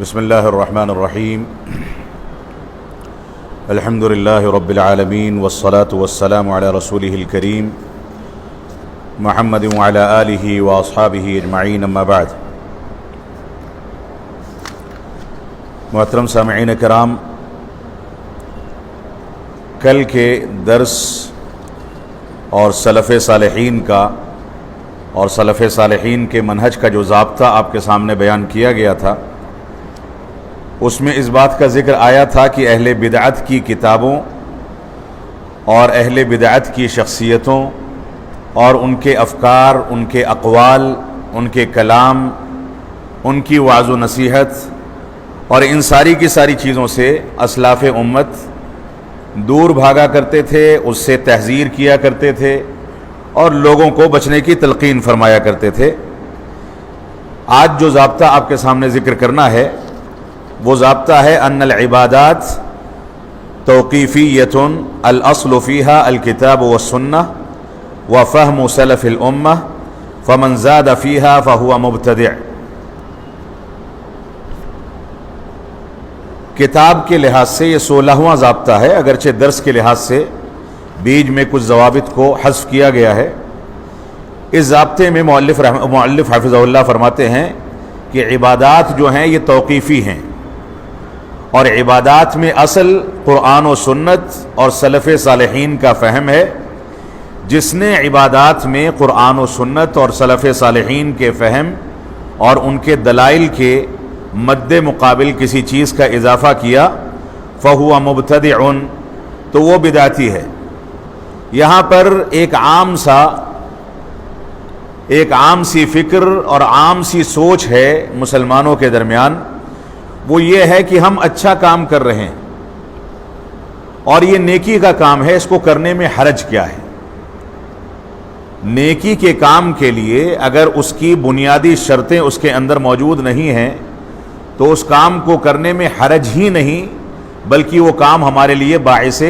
بسم اللہ الرحمن الرحیم الحمد للہ رب العالمین والصلاة والسلام علی رسولہ الکریم محمد وعلی آلہ واصحابہ اجمعین اما بعد۔ محترم سامعین کرام، کل کے درس اور سلف صالحین کا اور سلف صالحین کے منہج کا جو ضابطہ آپ کے سامنے بیان کیا گیا تھا، اس میں اس بات کا ذکر آیا تھا کہ اہل بدعت کی کتابوں اور اہل بدعت کی شخصیتوں اور ان کے افکار، ان کے اقوال، ان کے کلام، ان کی وعظ و نصیحت اور ان ساری کی ساری چیزوں سے اسلاف امت دور بھاگا کرتے تھے، اس سے تحذیر کیا کرتے تھے اور لوگوں کو بچنے کی تلقین فرمایا کرتے تھے۔ آج جو ضابطہ آپ کے سامنے ذکر کرنا ہے وہ ضابطہ ہے ان العبادات توقیفیۃ الاصل فیہا الکتاب والسنہ وفہم سلف الامہ فمن زاد فیہا فہو مبتدع۔ کتاب کے لحاظ سے یہ 16واں ضابطہ ہے، اگرچہ درس کے لحاظ سے بیچ میں کچھ ضوابط کو حذف کیا گیا ہے۔ اس ضابطے میں مؤلف حافظہ اللہ فرماتے ہیں کہ عبادات جو ہیں یہ توقیفی ہیں، اور عبادات میں اصل قرآن و سنت اور سلف صالحین کا فہم ہے۔ جس نے عبادات میں قرآن و سنت اور سلف صالحین کے فہم اور ان کے دلائل کے مد مقابل کسی چیز کا اضافہ کیا فہو مبتدع، تو وہ بدعتی ہے۔ یہاں پر ایک عام سی فکر اور عام سی سوچ ہے مسلمانوں کے درمیان، وہ یہ ہے کہ ہم اچھا کام کر رہے ہیں اور یہ نیکی کا کام ہے، اس کو کرنے میں حرج کیا ہے؟ نیکی کے کام کے لیے اگر اس کی بنیادی شرطیں اس کے اندر موجود نہیں ہیں تو اس کام کو کرنے میں حرج ہی نہیں، بلکہ وہ کام ہمارے لیے باعث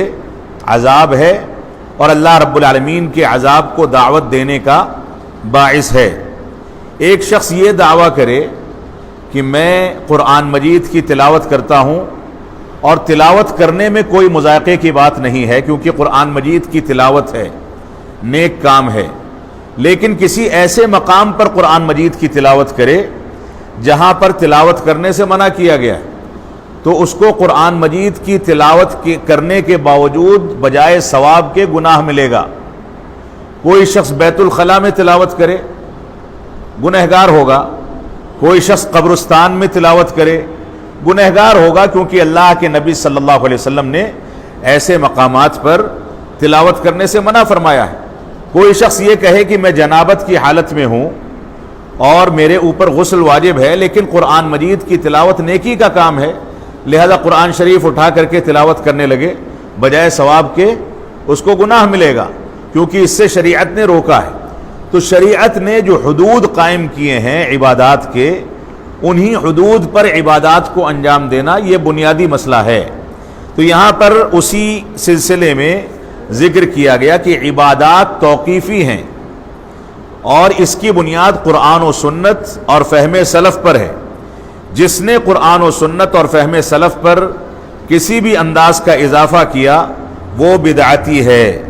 عذاب ہے اور اللہ رب العالمین کے عذاب کو دعوت دینے کا باعث ہے۔ ایک شخص یہ دعویٰ کرے کہ میں قرآن مجید کی تلاوت کرتا ہوں اور تلاوت کرنے میں کوئی مذائقے کی بات نہیں ہے، کیونکہ قرآن مجید کی تلاوت ہے، نیک کام ہے، لیکن کسی ایسے مقام پر قرآن مجید کی تلاوت کرے جہاں پر تلاوت کرنے سے منع کیا گیا ہے، تو اس کو قرآن مجید کی تلاوت کرنے کے باوجود بجائے ثواب کے گناہ ملے گا۔ کوئی شخص بیت الخلاء میں تلاوت کرے گنہگار ہوگا، کوئی شخص قبرستان میں تلاوت کرے گنہگار ہوگا، کیونکہ اللہ کے نبی صلی اللہ علیہ وسلم نے ایسے مقامات پر تلاوت کرنے سے منع فرمایا ہے۔ کوئی شخص یہ کہے کہ میں جنابت کی حالت میں ہوں اور میرے اوپر غسل واجب ہے، لیکن قرآن مجید کی تلاوت نیکی کا کام ہے، لہذا قرآن شریف اٹھا کر کے تلاوت کرنے لگے، بجائے ثواب کے اس کو گناہ ملے گا، کیونکہ اس سے شریعت نے روکا ہے۔ تو شریعت نے جو حدود قائم کیے ہیں عبادات کے، انہی حدود پر عبادات کو انجام دینا یہ بنیادی مسئلہ ہے۔ تو یہاں پر اسی سلسلے میں ذکر کیا گیا کہ عبادات توقیفی ہیں اور اس کی بنیاد قرآن و سنت اور فہم سلف پر ہے۔ جس نے قرآن و سنت اور فہم سلف پر کسی بھی انداز کا اضافہ کیا وہ بدعتی ہے۔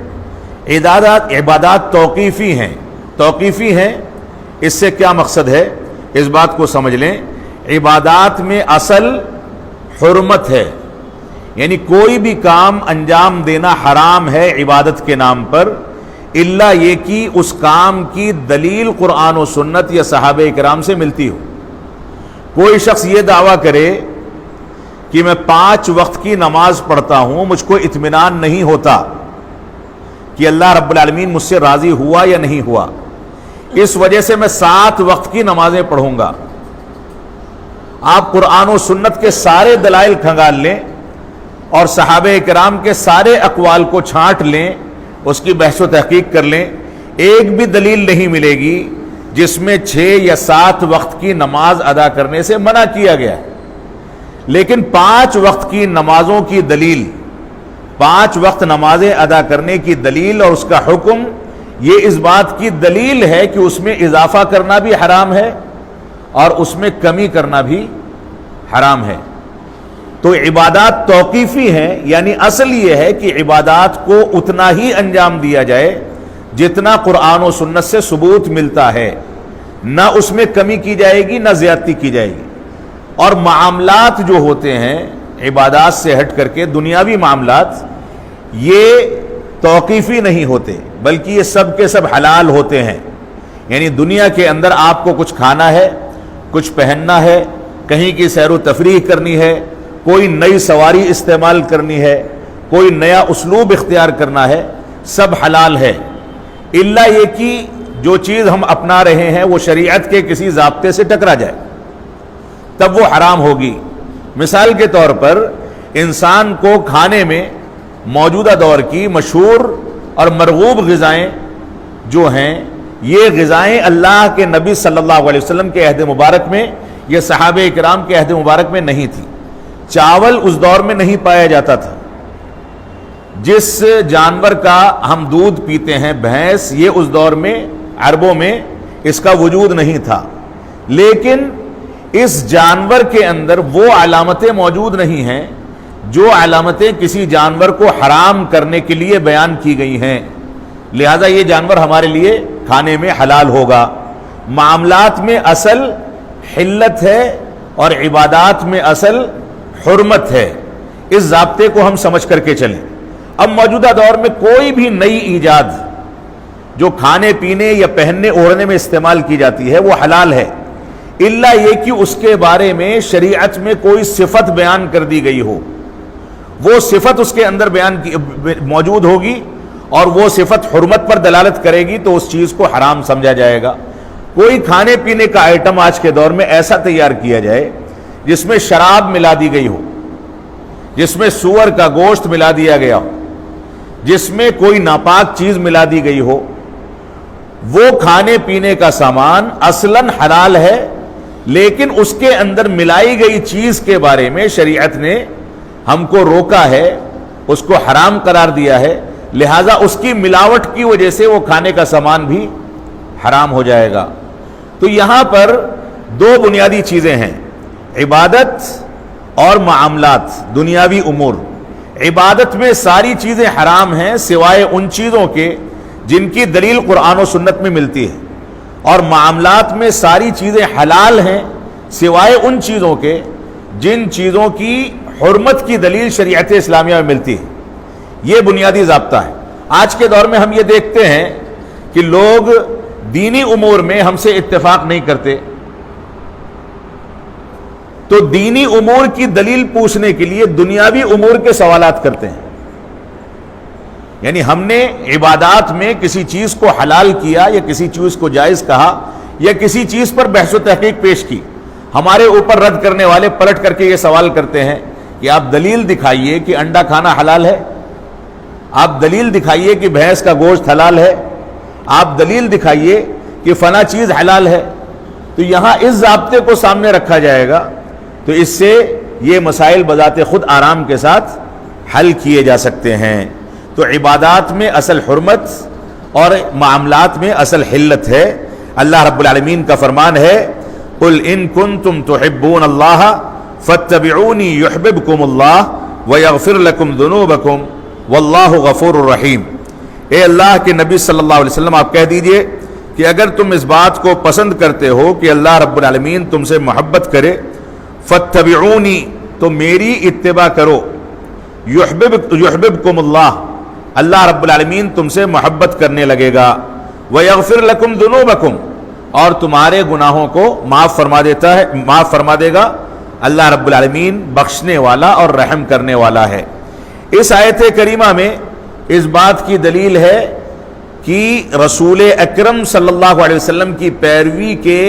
عبادات توقیفی ہیں۔ توقیفی ہیں، اس سے کیا مقصد ہے اس بات کو سمجھ لیں۔ عبادات میں اصل حرمت ہے، یعنی کوئی بھی کام انجام دینا حرام ہے عبادت کے نام پر، الا یہ کہ اس کام کی دلیل قرآن و سنت یا صحابہ کرام سے ملتی ہو۔ کوئی شخص یہ دعویٰ کرے کہ میں 5 وقت کی نماز پڑھتا ہوں، مجھ کو اطمینان نہیں ہوتا کہ اللہ رب العالمین مجھ سے راضی ہوا یا نہیں ہوا، اس وجہ سے میں 7 وقت کی نمازیں پڑھوں گا۔ آپ قرآن و سنت کے سارے دلائل کھنگال لیں اور صحابہ کرام کے سارے اقوال کو چھانٹ لیں، اس کی بحث و تحقیق کر لیں، ایک بھی دلیل نہیں ملے گی جس میں 6 یا 7 وقت کی نماز ادا کرنے سے منع کیا گیا ہے۔ لیکن 5 وقت کی نمازوں کی دلیل، 5 وقت نمازیں ادا کرنے کی دلیل اور اس کا حکم، یہ اس بات کی دلیل ہے کہ اس میں اضافہ کرنا بھی حرام ہے اور اس میں کمی کرنا بھی حرام ہے۔ تو عبادات توقیفی ہیں، یعنی اصل یہ ہے کہ عبادات کو اتنا ہی انجام دیا جائے جتنا قرآن و سنت سے ثبوت ملتا ہے، نہ اس میں کمی کی جائے گی نہ زیادتی کی جائے گی۔ اور معاملات جو ہوتے ہیں عبادات سے ہٹ کر کے، دنیاوی معاملات، یہ توقیفی نہیں ہوتے بلکہ یہ سب کے سب حلال ہوتے ہیں۔ یعنی دنیا کے اندر آپ کو کچھ کھانا ہے، کچھ پہننا ہے، کہیں کی سیر و تفریح کرنی ہے، کوئی نئی سواری استعمال کرنی ہے، کوئی نیا اسلوب اختیار کرنا ہے، سب حلال ہے، الا یہ کہ جو چیز ہم اپنا رہے ہیں وہ شریعت کے کسی ضابطے سے ٹکرا جائے تب وہ حرام ہوگی۔ مثال کے طور پر انسان کو کھانے میں موجودہ دور کی مشہور اور مرغوب غذائیں جو ہیں، یہ غذائیں اللہ کے نبی صلی اللہ علیہ وسلم کے عہد مبارک میں، یہ صحابہ کرام کے عہد مبارک میں نہیں تھی۔ چاول اس دور میں نہیں پایا جاتا تھا۔ جس جانور کا ہم دودھ پیتے ہیں، بھینس، یہ اس دور میں عربوں میں اس کا وجود نہیں تھا، لیکن اس جانور کے اندر وہ علامتیں موجود نہیں ہیں جو علامتیں کسی جانور کو حرام کرنے کے لیے بیان کی گئی ہیں، لہذا یہ جانور ہمارے لیے کھانے میں حلال ہوگا۔ معاملات میں اصل حلت ہے اور عبادات میں اصل حرمت ہے، اس ضابطے کو ہم سمجھ کر کے چلیں۔ اب موجودہ دور میں کوئی بھی نئی ایجاد جو کھانے پینے یا پہننے اوڑھنے میں استعمال کی جاتی ہے وہ حلال ہے، الا یہ کہ اس کے بارے میں شریعت میں کوئی صفت بیان کر دی گئی ہو، وہ صفت اس کے اندر موجود ہوگی اور وہ صفت حرمت پر دلالت کرے گی تو اس چیز کو حرام سمجھا جائے گا۔ کوئی کھانے پینے کا آئٹم آج کے دور میں ایسا تیار کیا جائے جس میں شراب ملا دی گئی ہو، جس میں سور کا گوشت ملا دیا گیا ہو، جس میں کوئی ناپاک چیز ملا دی گئی ہو، وہ کھانے پینے کا سامان اصلاً حلال ہے، لیکن اس کے اندر ملائی گئی چیز کے بارے میں شریعت نے ہم کو روکا ہے، اس کو حرام قرار دیا ہے، لہذا اس کی ملاوٹ کی وجہ سے وہ کھانے کا سامان بھی حرام ہو جائے گا۔ تو یہاں پر دو بنیادی چیزیں ہیں، عبادت اور معاملات، دنیاوی امور۔ عبادت میں ساری چیزیں حرام ہیں سوائے ان چیزوں کے جن کی دلیل قرآن و سنت میں ملتی ہے، اور معاملات میں ساری چیزیں حلال ہیں سوائے ان چیزوں کے جن چیزوں کی حرمت کی دلیل شریعت اسلامیہ میں ملتی ہے۔ یہ بنیادی ضابطہ ہے۔ آج کے دور میں ہم یہ دیکھتے ہیں کہ لوگ دینی امور میں ہم سے اتفاق نہیں کرتے، تو دینی امور کی دلیل پوچھنے کے لیے دنیاوی امور کے سوالات کرتے ہیں۔ یعنی ہم نے عبادات میں کسی چیز کو حلال کیا یا کسی چیز کو جائز کہا یا کسی چیز پر بحث و تحقیق پیش کی، ہمارے اوپر رد کرنے والے پلٹ کر کے یہ سوال کرتے ہیں کہ آپ دلیل دکھائیے کہ انڈا کھانا حلال ہے، آپ دلیل دکھائیے کہ بھینس کا گوشت حلال ہے، آپ دلیل دکھائیے کہ فلاں چیز حلال ہے۔ تو یہاں اس ضابطے کو سامنے رکھا جائے گا تو اس سے یہ مسائل بذات خود آرام کے ساتھ حل کیے جا سکتے ہیں۔ تو عبادات میں اصل حرمت اور معاملات میں اصل حلت ہے۔ اللہ رب العالمین کا فرمان ہے، قل ان کنتم تحبون اللہ فاتبعونی یحببکم اللہ ویغفر لکم ذنوبکم واللہ غفور الرحیم۔ اے اللہ کے نبی صلی اللہ علیہ وسلم آپ کہہ دیجئے کہ اگر تم اس بات کو پسند کرتے ہو کہ اللہ رب العالمین تم سے محبت کرے، فاتبعونی، تو میری اتباع کرو، یحببکم اللہ، اللہ رب العالمین تم سے محبت کرنے لگے گا، ویغفر لکم ذنوبکم، اور تمہارے گناہوں کو معاف فرما دے گا۔ اللہ رب العالمین بخشنے والا اور رحم کرنے والا ہے۔ اس آیت کریمہ میں اس بات کی دلیل ہے کہ رسول اکرم صلی اللہ علیہ وسلم کی پیروی کے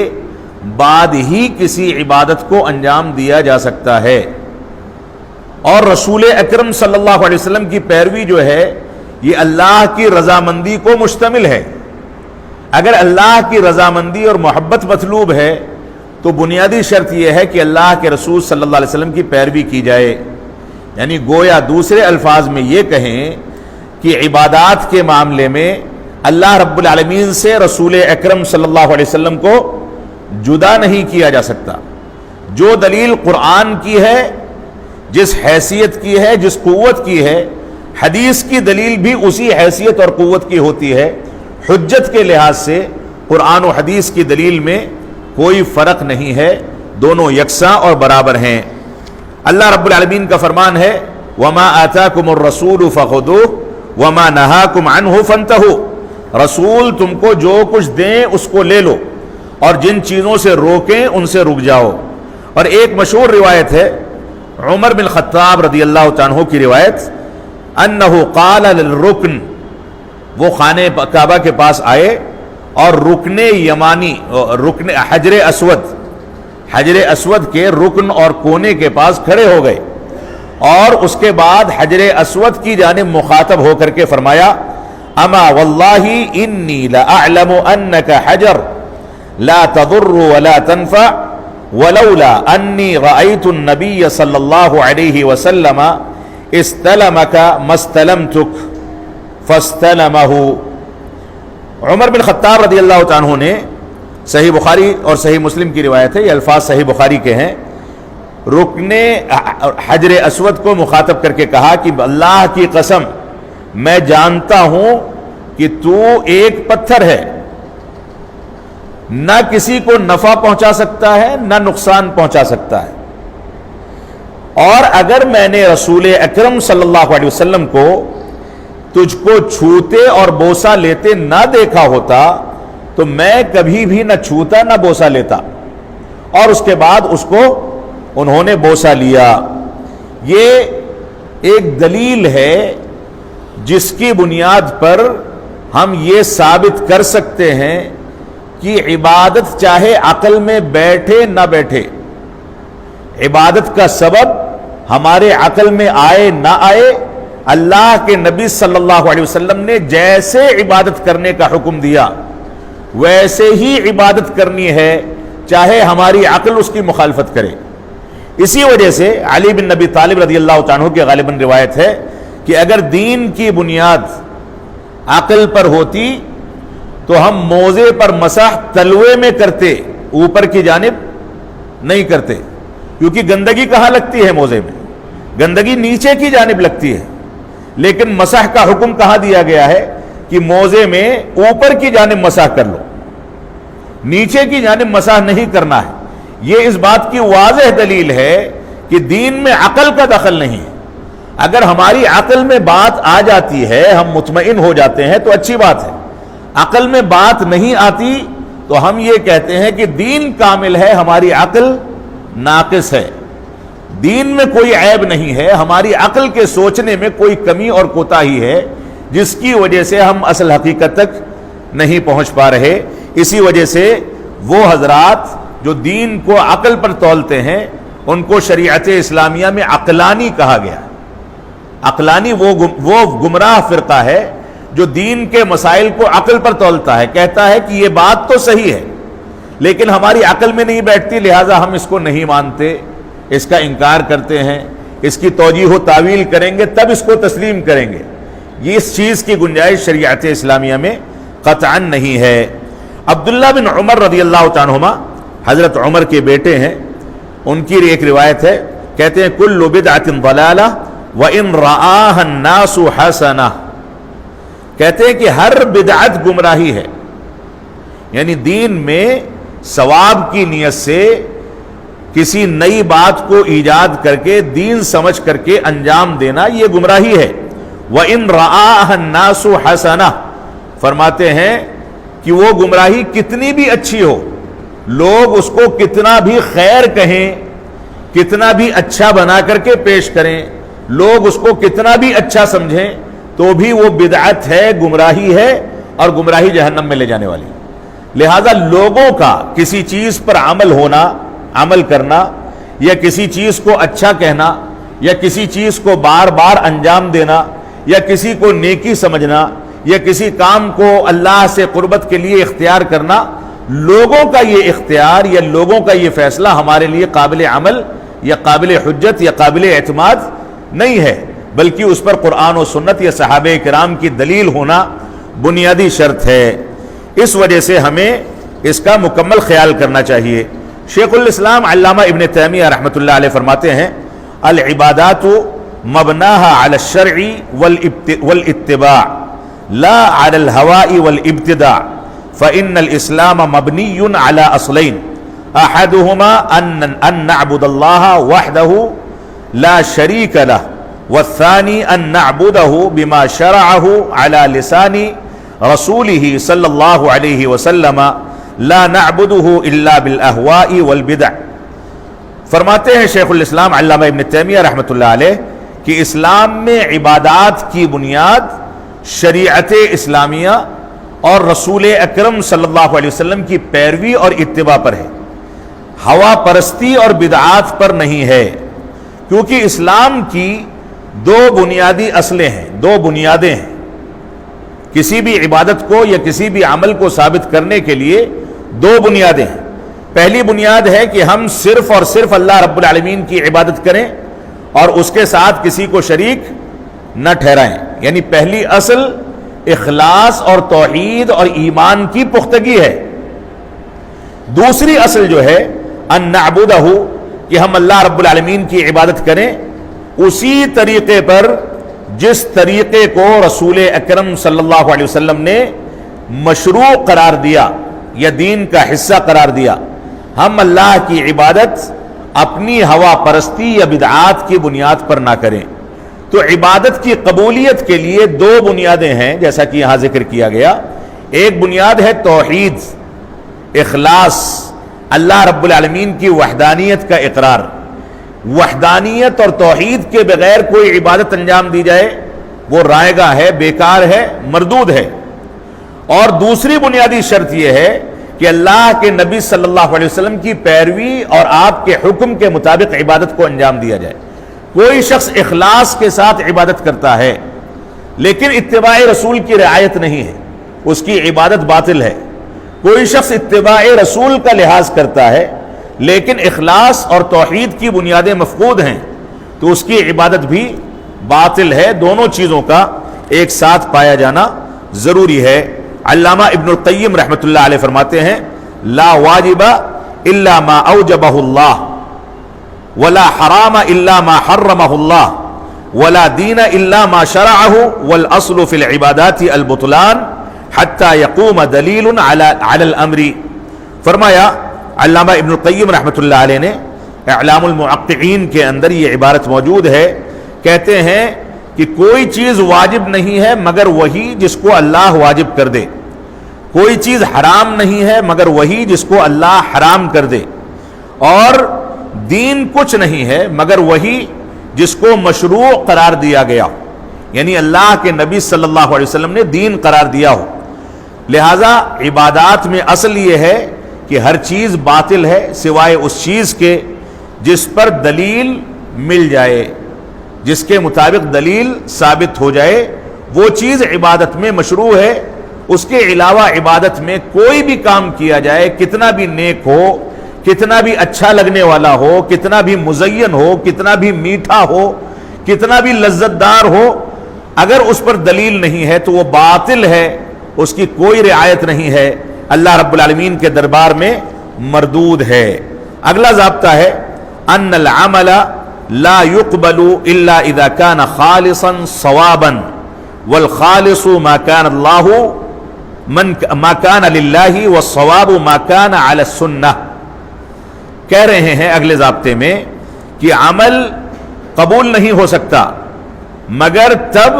بعد ہی کسی عبادت کو انجام دیا جا سکتا ہے، اور رسول اکرم صلی اللہ علیہ وسلم کی پیروی جو ہے یہ اللہ کی رضامندی کو مشتمل ہے۔ اگر اللہ کی رضامندی اور محبت مطلوب ہے تو بنیادی شرط یہ ہے کہ اللہ کے رسول صلی اللہ علیہ وسلم کی پیروی کی جائے، یعنی گویا دوسرے الفاظ میں یہ کہیں کہ عبادات کے معاملے میں اللہ رب العالمین سے رسول اکرم صلی اللہ علیہ وسلم کو جدا نہیں کیا جا سکتا۔ جو دلیل قرآن کی ہے، جس حیثیت کی ہے، جس قوت کی ہے، حدیث کی دلیل بھی اسی حیثیت اور قوت کی ہوتی ہے۔ حجت کے لحاظ سے قرآن و حدیث کی دلیل میں کوئی فرق نہیں ہے، دونوں یکساں اور برابر ہیں۔ اللہ رب العالمین کا فرمان ہے وَمَا آتَاكُمُ الرَّسُولُ فَخُذُوهُ وَمَا نَهَاكُمْ عَنْهُ فَانْتَهُوا، رسول تم کو جو کچھ دیں اس کو لے لو، اور جن چیزوں سے روکیں ان سے رک جاؤ۔ اور ایک مشہور روایت ہے عمر بن خطاب رضی اللہ عنہ کی روایت، انہ قال للرکن، وہ خانہ کعبہ کے پاس آئے اور رکن یمانی، رکن حجر اسود کے رکن اور کونے کے پاس کھڑے ہو گئے، اور اس کے بعد حجر اسود کی جانب مخاطب ہو کر کے فرمایا اما واللہ انی لاعلم انک حجر لا تضر ولا تنفع ولولا انی رأیت النبی صلی اللہ علیہ وسلم استلمک ما استلمتک فاستلمہ۔ عمر بن خطاب رضی اللہ عنہ نے، صحیح بخاری اور صحیح مسلم کی روایت ہے، یہ الفاظ صحیح بخاری کے ہیں، رکن حجر اسود کو مخاطب کر کے کہا کہ اللہ کی قسم میں جانتا ہوں کہ تو ایک پتھر ہے، نہ کسی کو نفع پہنچا سکتا ہے نہ نقصان پہنچا سکتا ہے، اور اگر میں نے رسول اکرم صلی اللہ علیہ وسلم کو تجھ کو چھوتے اور بوسہ لیتے نہ دیکھا ہوتا تو میں کبھی بھی نہ چھوتا نہ بوسہ لیتا، اور اس کے بعد اس کو انہوں نے بوسہ لیا۔ یہ ایک دلیل ہے جس کی بنیاد پر ہم یہ ثابت کر سکتے ہیں کہ عبادت چاہے عقل میں بیٹھے نہ بیٹھے، عبادت کا سبب ہمارے عقل میں آئے نہ آئے، اللہ کے نبی صلی اللہ علیہ وسلم نے جیسے عبادت کرنے کا حکم دیا ویسے ہی عبادت کرنی ہے، چاہے ہماری عقل اس کی مخالفت کرے۔ اسی وجہ سے علی بن ابی طالب رضی اللہ عنہ کی غالباً روایت ہے کہ اگر دین کی بنیاد عقل پر ہوتی تو ہم موزے پر مسح تلوے میں کرتے، اوپر کی جانب نہیں کرتے، کیونکہ گندگی کہاں لگتی ہے؟ موزے میں گندگی نیچے کی جانب لگتی ہے، لیکن مسح کا حکم کہاں دیا گیا ہے کہ موزے میں اوپر کی جانب مسح کر لو، نیچے کی جانب مسح نہیں کرنا ہے۔ یہ اس بات کی واضح دلیل ہے کہ دین میں عقل کا دخل نہیں ہے۔ اگر ہماری عقل میں بات آ جاتی ہے، ہم مطمئن ہو جاتے ہیں تو اچھی بات ہے، عقل میں بات نہیں آتی تو ہم یہ کہتے ہیں کہ دین کامل ہے، ہماری عقل ناقص ہے، دین میں کوئی عیب نہیں ہے، ہماری عقل کے سوچنے میں کوئی کمی اور کوتاہی ہے جس کی وجہ سے ہم اصل حقیقت تک نہیں پہنچ پا رہے۔ اسی وجہ سے وہ حضرات جو دین کو عقل پر تولتے ہیں ان کو شریعت اسلامیہ میں عقلانی کہا گیا۔ عقلانی وہ گمراہ فرقہ ہے جو دین کے مسائل کو عقل پر تولتا ہے، کہتا ہے کہ یہ بات تو صحیح ہے لیکن ہماری عقل میں نہیں بیٹھتی، لہٰذا ہم اس کو نہیں مانتے، اس کا انکار کرتے ہیں، اس کی توجیہ و تعویل کریں گے تب اس کو تسلیم کریں گے۔ یہ اس چیز کی گنجائش شریعت اسلامیہ میں قطعاً نہیں ہے۔ عبداللہ بن عمر رضی اللہ عنہما حضرت عمر کے بیٹے ہیں، ان کی ایک روایت ہے، کہتے ہیں کل بدعۃ ضلالہ وان رآها الناس حسنہ، کہتے ہیں کہ ہر بدعت گمراہی ہے، یعنی دین میں ثواب کی نیت سے کسی نئی بات کو ایجاد کر کے دین سمجھ کر کے انجام دینا یہ گمراہی ہے۔ وَإِن رَآهَا النَّاسُ حَسَنَةً، فرماتے ہیں کہ وہ گمراہی کتنی بھی اچھی ہو، لوگ اس کو کتنا بھی خیر کہیں، کتنا بھی اچھا بنا کر کے پیش کریں، لوگ اس کو کتنا بھی اچھا سمجھیں تو بھی وہ بدعت ہے، گمراہی ہے، اور گمراہی جہنم میں لے جانے والی۔ لہذا لوگوں کا کسی چیز پر عمل ہونا، عمل کرنا، یا کسی چیز کو اچھا کہنا، یا کسی چیز کو بار بار انجام دینا، یا کسی کو نیکی سمجھنا، یا کسی کام کو اللہ سے قربت کے لیے اختیار کرنا، لوگوں کا یہ اختیار یا لوگوں کا یہ فیصلہ ہمارے لیے قابل عمل یا قابل حجت یا قابل اعتماد نہیں ہے، بلکہ اس پر قرآن و سنت یا صحابہ کرام کی دلیل ہونا بنیادی شرط ہے۔ اس وجہ سے ہمیں اس کا مکمل خیال کرنا چاہیے۔ شیخ الاسلام علامہ ابن تیمیہ رحمۃ اللہ علیہ فرماتے ہیں العبادات مبناها على الشرع والاتباع لا على الهواء والابتداع فإن الإسلام مبني على أصلين أحدهما أن نعبد الله وحده لا شريك له والثاني أن نعبده بما شرعه على لسان رسوله صلى الله عليه وسلم لا نعبده إلا بالأهواء والبدع. فرماتے ہیں شیخ الاسلام علامہ ابن تیمیہ رحمۃ اللہ علیہ کہ اسلام میں عبادات کی بنیاد شریعت اسلامیہ اور رسول اکرم صلی اللہ علیہ وسلم کی پیروی اور اتباع پر ہے، ہوا پرستی اور بدعات پر نہیں ہے، کیونکہ اسلام کی دو بنیادی اصلیں ہیں، دو بنیادیں ہیں. کسی بھی عبادت کو یا کسی بھی عمل کو ثابت کرنے کے لیے دو بنیادیں ہیں. پہلی بنیاد ہے کہ ہم صرف اور صرف اللہ رب العالمین کی عبادت کریں اور اس کے ساتھ کسی کو شریک نہ ٹھہرائیں، یعنی پہلی اصل اخلاص اور توحید اور ایمان کی پختگی ہے. دوسری اصل جو ہے ان نعبدہ، کہ ہم اللہ رب العالمین کی عبادت کریں اسی طریقے پر جس طریقے کو رسول اکرم صلی اللہ علیہ وسلم نے مشروع قرار دیا یا دین کا حصہ قرار دیا. ہم اللہ کی عبادت اپنی ہوا پرستی یا بدعات کی بنیاد پر نہ کریں. تو عبادت کی قبولیت کے لیے دو بنیادیں ہیں جیسا کہ یہاں ذکر کیا گیا. ایک بنیاد ہے توحید، اخلاص، اللہ رب العالمین کی وحدانیت کا اقرار. وحدانیت اور توحید کے بغیر کوئی عبادت انجام دی جائے وہ رائے گاہ ہے، بیکار ہے، مردود ہے. اور دوسری بنیادی شرط یہ ہے کہ اللہ کے نبی صلی اللہ علیہ وسلم کی پیروی اور آپ کے حکم کے مطابق عبادت کو انجام دیا جائے. کوئی شخص اخلاص کے ساتھ عبادت کرتا ہے لیکن اتباع رسول کی رعایت نہیں ہے، اس کی عبادت باطل ہے. کوئی شخص اتباع رسول کا لحاظ کرتا ہے لیکن اخلاص اور توحید کی بنیادیں مفقود ہیں تو اس کی عبادت بھی باطل ہے. دونوں چیزوں کا ایک ساتھ پایا جانا ضروری ہے. علامہ ابن القیم رحمۃ اللہ علیہ فرماتے ہیں لا واجب الا ما اوجبہ اللہ ولا حرام الا ما حرمہ اللہ ولا دین الا ما شرعہ والاصل فی العبادات البطلان حتی یقوم دلیل علی الامر. فرمایا علامہ ابن القیم رحمۃ اللہ علیہ نے اعلام المعقعین کے اندر یہ عبارت موجود ہے. کہتے ہیں کہ کوئی چیز واجب نہیں ہے مگر وہی جس کو اللہ واجب کر دے، کوئی چیز حرام نہیں ہے مگر وہی جس کو اللہ حرام کر دے، اور دین کچھ نہیں ہے مگر وہی جس کو مشروع قرار دیا گیا، یعنی اللہ کے نبی صلی اللہ علیہ وسلم نے دین قرار دیا ہو. لہذا عبادات میں اصل یہ ہے کہ ہر چیز باطل ہے سوائے اس چیز کے جس پر دلیل مل جائے، جس کے مطابق دلیل ثابت ہو جائے وہ چیز عبادت میں مشروع ہے. اس کے علاوہ عبادت میں کوئی بھی کام کیا جائے، کتنا بھی نیک ہو، کتنا بھی اچھا لگنے والا ہو، کتنا بھی مزین ہو، کتنا بھی میٹھا ہو، کتنا بھی لذت دار ہو، اگر اس پر دلیل نہیں ہے تو وہ باطل ہے، اس کی کوئی رعایت نہیں ہے، اللہ رب العالمین کے دربار میں مردود ہے. اگلا ضابطہ ہے ان العمل لا يقبل الا اذا كان خالصا صوابا والخالص ما كان الله ما كان لله والصواب ما كان على السنة. کہہ رہے ہیں اگلے ضابطے میں کہ عمل قبول نہیں ہو سکتا مگر تب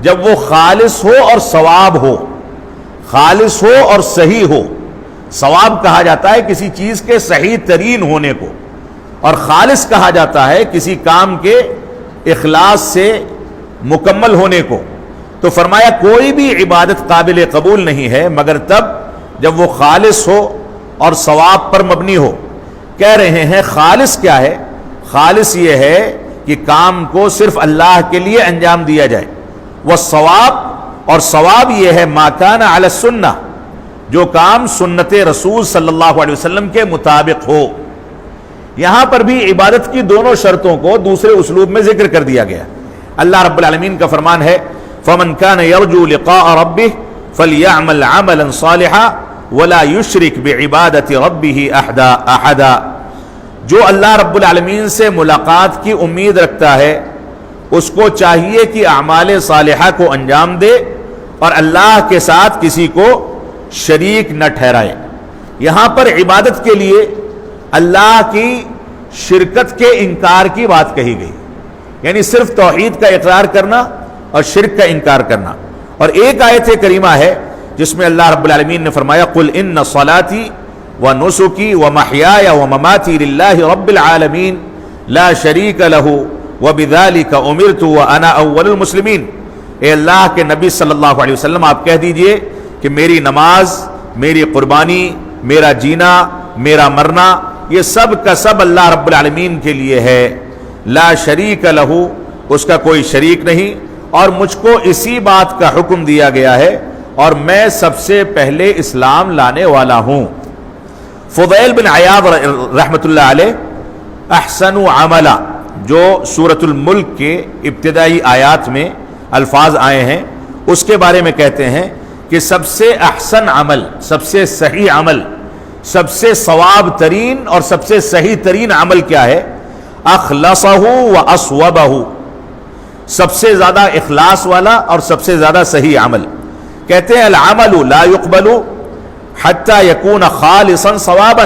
جب وہ خالص ہو اور صواب ہو، خالص ہو اور صحیح ہو. صواب کہا جاتا ہے کسی چیز کے صحیح ترین ہونے کو، اور خالص کہا جاتا ہے کسی کام کے اخلاص سے مکمل ہونے کو. تو فرمایا کوئی بھی عبادت قابل قبول نہیں ہے مگر تب جب وہ خالص ہو اور ثواب پر مبنی ہو. کہہ رہے ہیں خالص کیا ہے؟ خالص یہ ہے کہ کام کو صرف اللہ کے لیے انجام دیا جائے. وہ ثواب، اور ثواب یہ ہے ما کان علی السنہ، جو کام سنت رسول صلی اللہ علیہ وسلم کے مطابق ہو. یہاں پر بھی عبادت کی دونوں شرطوں کو دوسرے اسلوب میں ذکر کر دیا گیا. اللہ رب العالمین کا فرمان ہے فَمَنْ كَانَ يَرْجُو لِقَاءَ رَبِّهِ فَلْيَعْمَلْ عَمَلًا صَالِحًا ولا یشرک بعبادت ربہ احدا، جو اللہ رب العالمین سے ملاقات کی امید رکھتا ہے اس کو چاہیے کہ اعمال صالحہ کو انجام دے اور اللہ کے ساتھ کسی کو شریک نہ ٹھہرائے۔ یہاں پر عبادت کے لیے اللہ کی شرکت کے انکار کی بات کہی گئی، یعنی صرف توحید کا اقرار کرنا اور شرک کا انکار کرنا۔ اور ایک آیت کریمہ ہے جس میں اللہ رب العالمین نے فرمایا قل ان صلاتی ونسکی ومحیای ومماتی للہ رب العالمین لا شریک لہ وبذالک امرت وانا اول المسلمین۔ اے اللہ کے نبی صلی اللہ علیہ وسلم آپ کہہ دیجئے کہ میری نماز، میری قربانی، میرا جینا، میرا مرنا، یہ سب کا سب اللہ رب العالمین کے لیے ہے، لا شریک لہ، اس کا کوئی شریک نہیں، اور مجھ کو اسی بات کا حکم دیا گیا ہے اور میں سب سے پہلے اسلام لانے والا ہوں۔ فضیل بن عیاض رحمۃ اللہ علیہ احسن عملا، جو سورۃ الملک کے ابتدائی آیات میں الفاظ آئے ہیں، اس کے بارے میں کہتے ہیں کہ سب سے احسن عمل، سب سے صحیح عمل، سب سے ثواب ترین اور سب سے صحیح ترین عمل کیا ہے؟ اخلصہ واصوبہ، سب سے زیادہ اخلاص والا اور سب سے زیادہ صحیح عمل۔ کہتے ہیں العمل لا يقبل حتى يكون خالصا صوابا،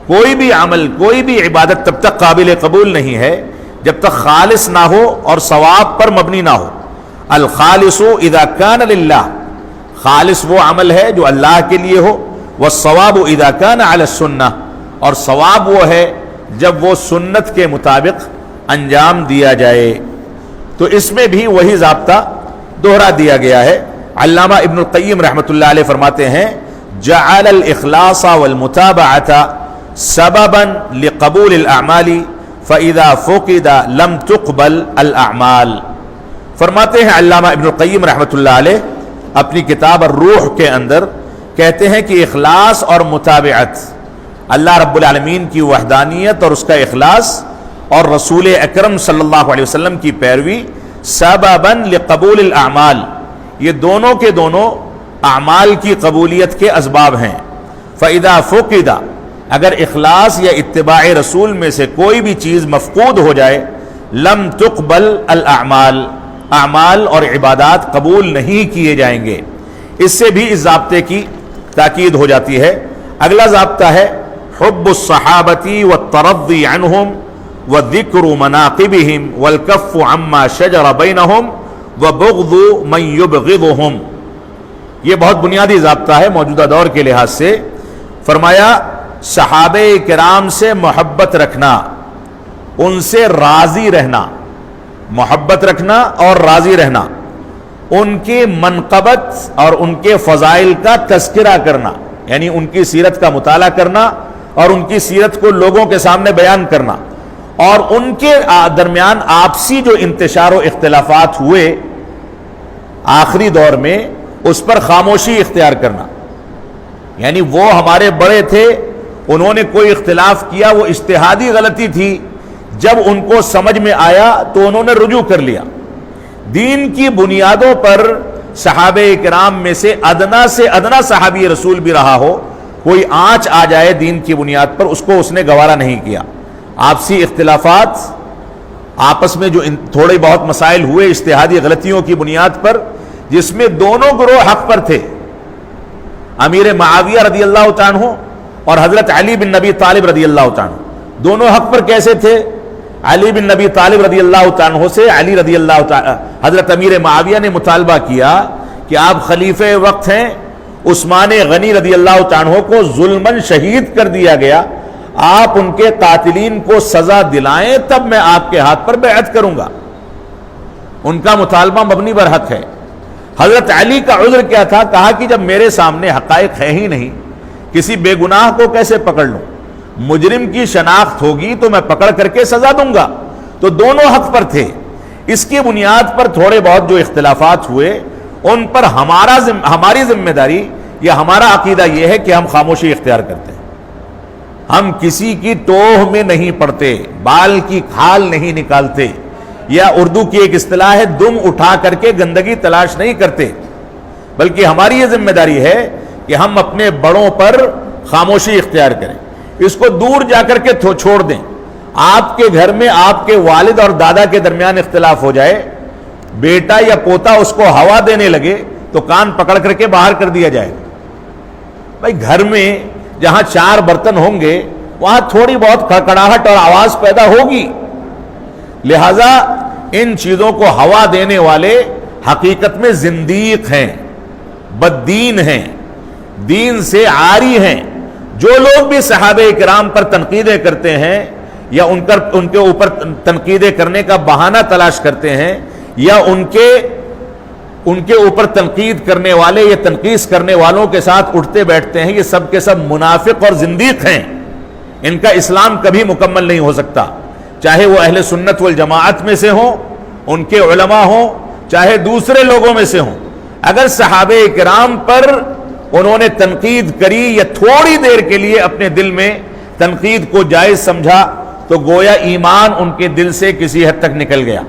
کوئی بھی عمل، کوئی بھی عبادت تب تک قابل قبول نہیں ہے جب تک خالص نہ ہو اور ثواب پر مبنی نہ ہو۔ الخالص اذا كان للہ، خالص وہ عمل ہے جو اللہ کے لیے ہو، والصواب اذا كان على السنہ، اور ثواب وہ ہے جب وہ سنت کے مطابق انجام دیا جائے۔ تو اس میں بھی وہی ضابطہ دوہرا دیا گیا ہے۔ علامہ ابن القیم رحمۃ اللہ علیہ فرماتے ہیں جعل الاخلاص والمتابعۃ سببا لقبول الاعمال فاذا فقد لم تقبل الاعمال۔ فرماتے ہیں علامہ ابن القیم رحمۃ اللہ علیہ اپنی کتاب الروح کے اندر، کہتے ہیں کہ اخلاص اور متابعت، اللہ رب العالمین کی وحدانیت اور اس کا اخلاص اور رسول اکرم صلی اللہ علیہ وسلم کی پیروی سببا لقبول الاعمال، یہ دونوں کے دونوں اعمال کی قبولیت کے اسباب ہیں۔ فاذا فقد، اگر اخلاص یا اتباع رسول میں سے کوئی بھی چیز مفقود ہو جائے، لم تقبل الاعمال، اعمال اور عبادات قبول نہیں کیے جائیں گے۔ اس سے بھی اس ضابطے کی تاکید ہو جاتی ہے۔ اگلا ضابطہ ہے حب الصحابۃ والترضی عنہم وذکر مناقبہم والکف عما شجر بینہم وبغض من یبغضہم۔ یہ بہت بنیادی ضابطہ ہے موجودہ دور کے لحاظ سے۔ فرمایا صحابہ کرام سے محبت رکھنا، ان سے راضی رہنا، محبت رکھنا اور راضی رہنا، ان کی منقبت اور ان کے فضائل کا تذکرہ کرنا، یعنی ان کی سیرت کا مطالعہ کرنا اور ان کی سیرت کو لوگوں کے سامنے بیان کرنا، اور ان کے درمیان آپسی جو انتشار و اختلافات ہوئے آخری دور میں اس پر خاموشی اختیار کرنا، یعنی وہ ہمارے بڑے تھے، انہوں نے کوئی اختلاف کیا، وہ اجتہادی غلطی تھی، جب ان کو سمجھ میں آیا تو انہوں نے رجوع کر لیا۔ دین کی بنیادوں پر صحابہ کرام میں سے ادنا صحابی رسول بھی رہا ہو، کوئی آنچ آ جائے دین کی بنیاد پر، اس کو اس نے گوارا نہیں کیا۔ آپسی اختلافات، آپس میں جو تھوڑے بہت مسائل ہوئے اجتہادی غلطیوں کی بنیاد پر، جس میں دونوں گروہ حق پر تھے، امیر معاویہ رضی اللہ تعالیٰ عنہ اور حضرت علی بن نبی طالب رضی اللہ تعالیٰ عنہ، دونوں حق پر کیسے تھے؟ علی بن نبی طالب رضی اللہ تعالیٰ عنہ سے علی رضی اللہ تعالیٰ حضرت امیر معاویہ نے مطالبہ کیا کہ آپ خلیفہ وقت ہیں، عثمان غنی رضی اللہ تعالیٰ عنہ کو ظلماً شہید کر دیا گیا، آپ ان کے قاتلین کو سزا دلائیں تب میں آپ کے ہاتھ پر بیعت کروں گا۔ ان کا مطالبہ مبنی بر حق ہے۔ حضرت علی کا عذر کیا تھا؟ کہا کہ جب میرے سامنے حقائق ہے ہی نہیں، کسی بے گناہ کو کیسے پکڑ لوں؟ مجرم کی شناخت ہوگی تو میں پکڑ کر کے سزا دوں گا۔ تو دونوں حق پر تھے۔ اس کی بنیاد پر تھوڑے بہت جو اختلافات ہوئے، ان پر ہماری ذمہ داری یا ہمارا عقیدہ یہ ہے کہ ہم خاموشی اختیار کرتے ہیں، ہم کسی کی ٹوہ میں نہیں پڑتے، بال کی کھال نہیں نکالتے، یا اردو کی ایک اصطلاح ہے دم اٹھا کر کے گندگی تلاش نہیں کرتے، بلکہ ہماری یہ ذمہ داری ہے کہ ہم اپنے بڑوں پر خاموشی اختیار کریں، اس کو دور جا کر کے چھوڑ دیں۔ آپ کے گھر میں آپ کے والد اور دادا کے درمیان اختلاف ہو جائے، بیٹا یا پوتا اس کو ہوا دینے لگے تو کان پکڑ کر کے باہر کر دیا جائے۔ بھائی گھر میں جہاں 4 برتن ہوں گے وہاں تھوڑی بہت کڑکڑاہٹ اور آواز پیدا ہوگی، لہذا ان چیزوں کو ہوا دینے والے حقیقت میں زندیق ہیں، بددین ہیں، دین سے عاری ہیں۔ جو لوگ بھی صحابہ کرام پر تنقیدیں کرتے ہیں یا ان کے اوپر تنقیدیں کرنے کا بہانہ تلاش کرتے ہیں یا ان کے اوپر تنقید کرنے والے یا تنقیص کرنے والوں کے ساتھ اٹھتے بیٹھتے ہیں، یہ سب کے سب منافق اور زندیق ہیں۔ ان کا اسلام کبھی مکمل نہیں ہو سکتا، چاہے وہ اہل سنت والجماعت میں سے ہوں، ان کے علماء ہوں، چاہے دوسرے لوگوں میں سے ہوں۔ اگر صحابہ کرام پر انہوں نے تنقید کری یا تھوڑی دیر کے لیے اپنے دل میں تنقید کو جائز سمجھا تو گویا ایمان ان کے دل سے کسی حد تک نکل گیا،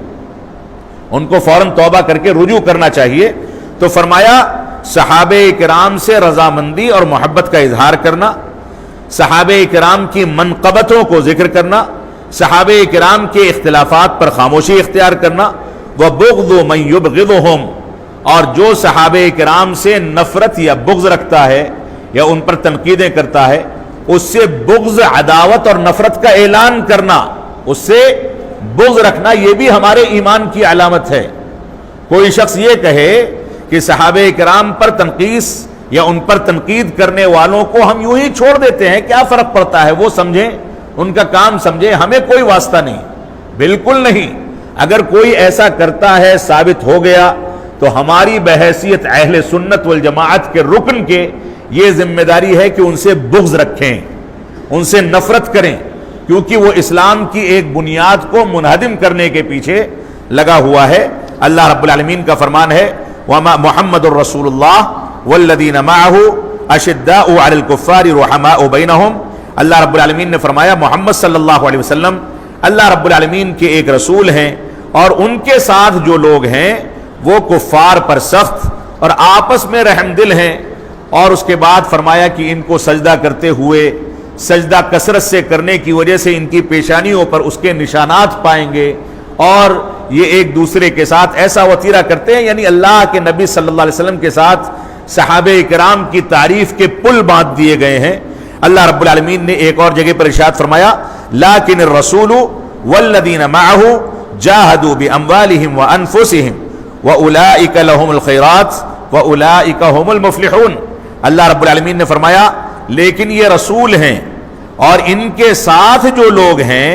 ان کو فوراً توبہ کر کے رجوع کرنا چاہیے۔ تو فرمایا صحابہ کرام سے رضامندی اور محبت کا اظہار کرنا، صحابہ کرام کی منقبتوں کو ذکر کرنا، صحابہ کرام کے اختلافات پر خاموشی اختیار کرنا، وَبُغْضُ مَنْ يُبْغِضُهُمْ، اور جو صحابہ کرام سے نفرت یا بغض رکھتا ہے یا ان پر تنقیدیں کرتا ہے اس سے بغض، عداوت اور نفرت کا اعلان کرنا، اس سے بغض رکھنا، یہ بھی ہمارے ایمان کی علامت ہے۔ کوئی شخص یہ کہے کہ صحابہ کرام پر تنقیص یا ان پر تنقید کرنے والوں کو ہم یوں ہی چھوڑ دیتے ہیں، کیا فرق پڑتا ہے، وہ سمجھیں، ان کا کام سمجھیں، ہمیں کوئی واسطہ نہیں، بالکل نہیں۔ اگر کوئی ایسا کرتا ہے، ثابت ہو گیا، تو ہماری بحیثیت اہل سنت والجماعت کے رکن کے یہ ذمہ داری ہے کہ ان سے بغض رکھیں، ان سے نفرت کریں، کیونکہ وہ اسلام کی ایک بنیاد کو منہدم کرنے کے پیچھے لگا ہوا ہے۔ اللہ رب العالمین کا فرمان ہے وَمَا مُحَمَّدٌ رَّسُولُ اللَّهِ وَالَّذِينَ مَعَهُ أَشِدَّاءُ عَلَى الْكُفَّارِ رُحَمَاءُ بَيْنَهُمْ۔ اللہ رب العالمین نے فرمایا محمد صلی اللہ علیہ وسلم اللہ رب العالمین کے ایک رسول ہیں، اور ان کے ساتھ جو لوگ ہیں وہ کفار پر سخت اور آپس میں رحم دل ہیں۔ اور اس کے بعد فرمایا کہ ان کو سجدہ کرتے ہوئے، سجدہ کثرت سے کرنے کی وجہ سے ان کی پیشانیوں پر اس کے نشانات پائیں گے، اور یہ ایک دوسرے کے ساتھ ایسا وطیرہ کرتے ہیں، یعنی اللہ کے نبی صلی اللہ علیہ وسلم کے ساتھ صحابہ کرام کی تعریف کے پل باندھ دیے گئے ہیں۔ اللہ رب العالمین نے ایک اور جگہ پر ارشاد فرمایا لیکن الرسول والذین معہ جاہدوا باموالہم وانفسہم وَأُولَئِكَ لَهُمُ الْخَيْرَاتِ وَأُولَئِكَ هُمُ الْمُفْلِحُونَ۔ اللہ رب العالمین نے فرمایا لیکن یہ رسول ہیں، اور ان کے ساتھ جو لوگ ہیں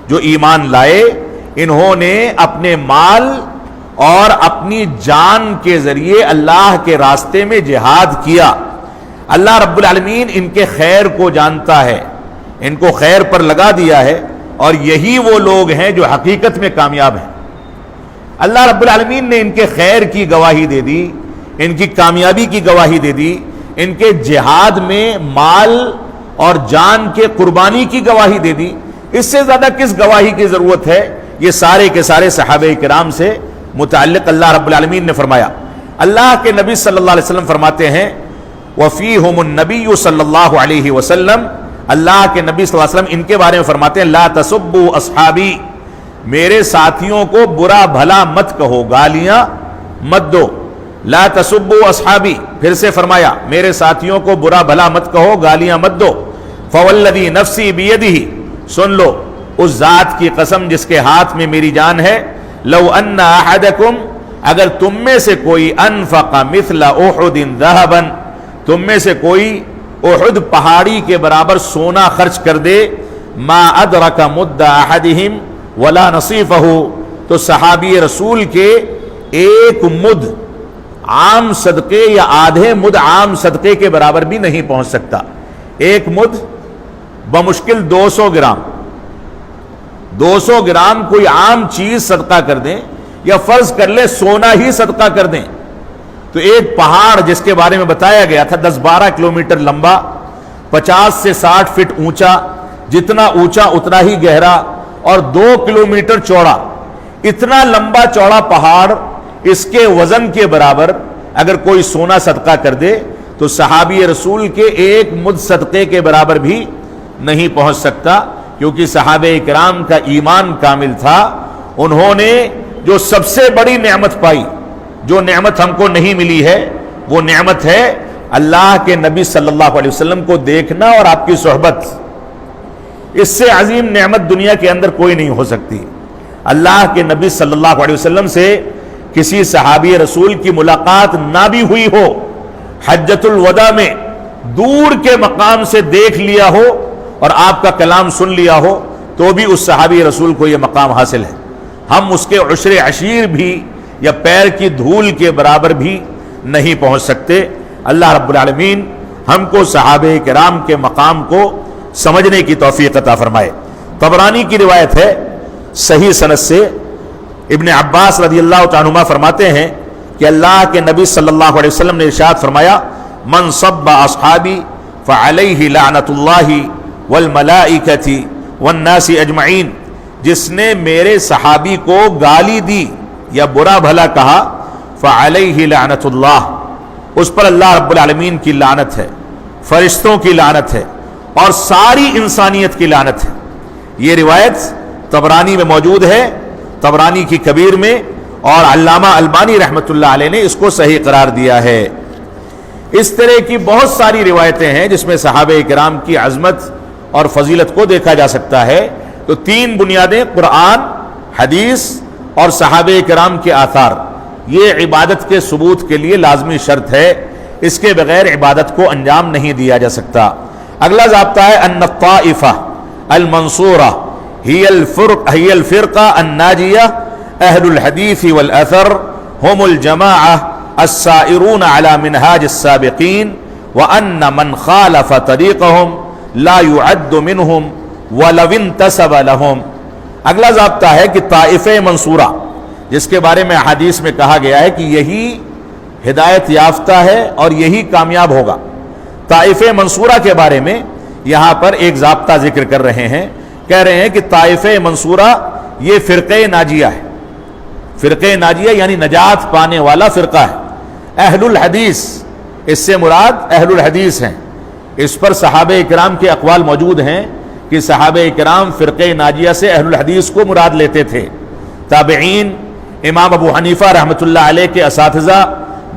جو ایمان لائے، انہوں نے اپنے مال اور اپنی جان کے ذریعے اللہ کے راستے میں جہاد کیا۔ اللہ رب العالمین ان کے خیر کو جانتا ہے، ان کو خیر پر لگا دیا ہے، اور یہی وہ لوگ ہیں جو حقیقت میں کامیاب ہیں۔ اللہ رب العالمین نے ان کے خیر کی گواہی دے دی، ان کی کامیابی کی گواہی دے دی، ان کے جہاد میں مال اور جان کے قربانی کی گواہی دے دی۔ اس سے زیادہ کس گواہی کی ضرورت ہے؟ یہ سارے کے سارے صحابہ کرام سے متعلق اللہ رب العالمین نے فرمایا۔ اللہ کے نبی صلی اللہ علیہ وسلم فرماتے ہیں وَفِيهُمُ النَّبِيُّ صلی اللہ علیہ وسلم، اللہ کے نبی صلی اللہ علیہ وسلم ان کے بارے میں فرماتے ہیں لا تسبوا اصحابی، میرے ساتھیوں کو برا بھلا مت کہو، گالیاں مت دو۔ لا تسبوا اصحابی، پھر سے فرمایا میرے ساتھیوں کو برا بھلا مت کہو، گالیاں مت دو۔ فوالذی نفسی بیدہ، سن لو اس ذات کی قسم جس کے ہاتھ میں میری جان ہے، لو ان احدکم، اگر تم میں سے کوئی انفق مثل احد ذهبا، تم میں سے کوئی احد پہاڑی کے برابر سونا خرچ کر دے، ما ادرک مد احدہم ولا نصیفہ، تو صحابی رسول کے ایک مد عام صدقے یا آدھے مد عام صدقے کے برابر بھی نہیں پہنچ سکتا۔ ایک مد بمشکل 200 گرام، 200 گرام کوئی عام چیز صدقہ کر دیں، یا فرض کر لے سونا ہی صدقہ کر دیں، تو ایک پہاڑ جس کے بارے میں بتایا گیا تھا 10-12 کلومیٹر لمبا، 50 سے 60 فٹ اونچا، جتنا اونچا اتنا ہی گہرا، اور 2 کلومیٹر چوڑا، اتنا لمبا چوڑا پہاڑ، اس کے وزن کے برابر اگر کوئی سونا صدقہ کر دے تو صحابی رسول کے ایک مد صدقے کے برابر بھی نہیں پہنچ سکتا، کیونکہ صحابہ کرام کا ایمان کامل تھا۔ انہوں نے جو سب سے بڑی نعمت پائی، جو نعمت ہم کو نہیں ملی ہے، وہ نعمت ہے اللہ کے نبی صلی اللہ علیہ وسلم کو دیکھنا اور آپ کی صحبت۔ اس سے عظیم نعمت دنیا کے اندر کوئی نہیں ہو سکتی۔ اللہ کے نبی صلی اللہ علیہ وسلم سے کسی صحابی رسول کی ملاقات نہ بھی ہوئی ہو، حجۃ الوداع میں دور کے مقام سے دیکھ لیا ہو اور آپ کا کلام سن لیا ہو، تو بھی اس صحابی رسول کو یہ مقام حاصل ہے۔ ہم اس کے عشر عشیر بھی یا پیر کی دھول کے برابر بھی نہیں پہنچ سکتے۔ اللہ رب العالمین ہم کو صحابہ کرام کے مقام کو سمجھنے کی توفیق عطا فرمائے۔ طبرانی کی روایت ہے صحیح سند سے، ابن عباس رضی اللہ تعالیٰ عنہما فرماتے ہیں کہ اللہ کے نبی صلی اللہ علیہ وسلم نے ارشاد فرمایا، من صب اصحابی فعلیہ لعنت اللہ والملائکۃ والناس اجمعین، جس نے میرے صحابی کو گالی دی یا برا بھلا کہا، فعلیہ لعنت اللہ، اس پر اللہ رب العالمین کی لعنت ہے، فرشتوں کی لعنت ہے اور ساری انسانیت کی لعنت ہے۔ یہ روایت طبرانی میں موجود ہے، طبرانی کی کبیر میں، اور علامہ البانی رحمۃ اللہ علیہ نے اس کو صحیح قرار دیا ہے۔ اس طرح کی بہت ساری روایتیں ہیں جس میں صحابہ کرام کی عظمت اور فضیلت کو دیکھا جا سکتا ہے۔ تو تین بنیادیں، قرآن، حدیث اور صحابہ کرام کے آثار، یہ عبادت کے ثبوت کے لیے لازمی شرط ہے، اس کے بغیر عبادت کو انجام نہیں دیا جا سکتا۔ اگلا ضابطہ ہے ان الطائفہ المنصورہ ہی الفرقہ الناجیہ اہل الحدیث والاثر هم الجماعہ السائرون على منہاج السابقین وان من خالف طریقهم لا يعد منهم ولو انتسب لهم۔ اگلا ضابطہ ہے کہ طائفہ منصورہ، جس کے بارے میں حدیث میں کہا گیا ہے کہ یہی ہدایت یافتہ ہے اور یہی کامیاب ہوگا۔ طائفہ منصورہ کے بارے میں یہاں پر ایک ضابطہ ذکر کر رہے ہیں، کہہ رہے ہیں کہ طائفہ منصورہ یہ فرقہ ناجیہ ہے۔ فرقہ ناجیہ یعنی نجات پانے والا فرقہ ہے۔ اہل الحدیث، اس سے مراد اہل الحدیث ہیں۔ اس پر صحابہ کرام کے اقوال موجود ہیں کہ صحابہ کرام فرقہ ناجیہ سے اہل الحدیث کو مراد لیتے تھے۔ تابعین، امام ابو حنیفہ رحمۃ اللہ علیہ کے اساتذہ،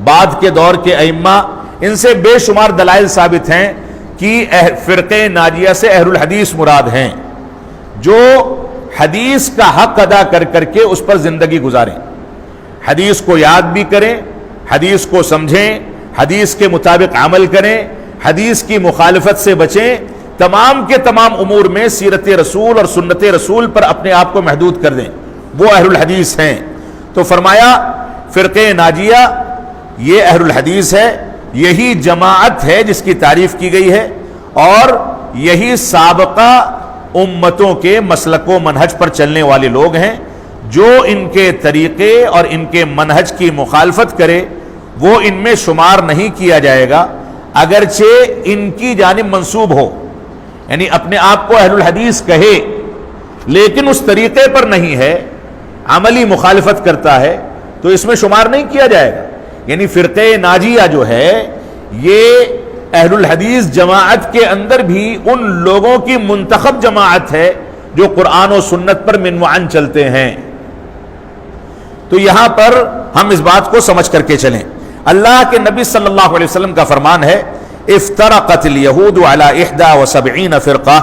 بعد کے دور کے ائمہ، ان سے بے شمار دلائل ثابت ہیں کہ فرقہ ناجیہ سے اہل الحدیث مراد ہیں، جو حدیث کا حق ادا کر کر کے اس پر زندگی گزاریں، حدیث کو یاد بھی کریں، حدیث کو سمجھیں، حدیث کے مطابق عمل کریں، حدیث کی مخالفت سے بچیں، تمام کے تمام امور میں سیرت رسول اور سنت رسول پر اپنے آپ کو محدود کر دیں، وہ اہل الحدیث ہیں۔ تو فرمایا فرقہ ناجیہ یہ اہل الحدیث ہے، یہی جماعت ہے جس کی تعریف کی گئی ہے، اور یہی سابقہ امتوں کے مسلک و منہج پر چلنے والے لوگ ہیں۔ جو ان کے طریقے اور ان کے منہج کی مخالفت کرے وہ ان میں شمار نہیں کیا جائے گا، اگرچہ ان کی جانب منسوب ہو، یعنی اپنے آپ کو اہل الحدیث کہے لیکن اس طریقے پر نہیں ہے، عملی مخالفت کرتا ہے، تو اس میں شمار نہیں کیا جائے گا۔ یعنی فرقہ ناجیہ جو ہے یہ اہل الحدیث جماعت کے اندر بھی ان لوگوں کی منتخب جماعت ہے جو قرآن و سنت پر منوعاً چلتے ہیں۔ تو یہاں پر ہم اس بات کو سمجھ کر کے چلیں۔ اللہ کے نبی صلی اللہ علیہ وسلم کا فرمان ہے، افترقت الیہود علی 71 فرقہ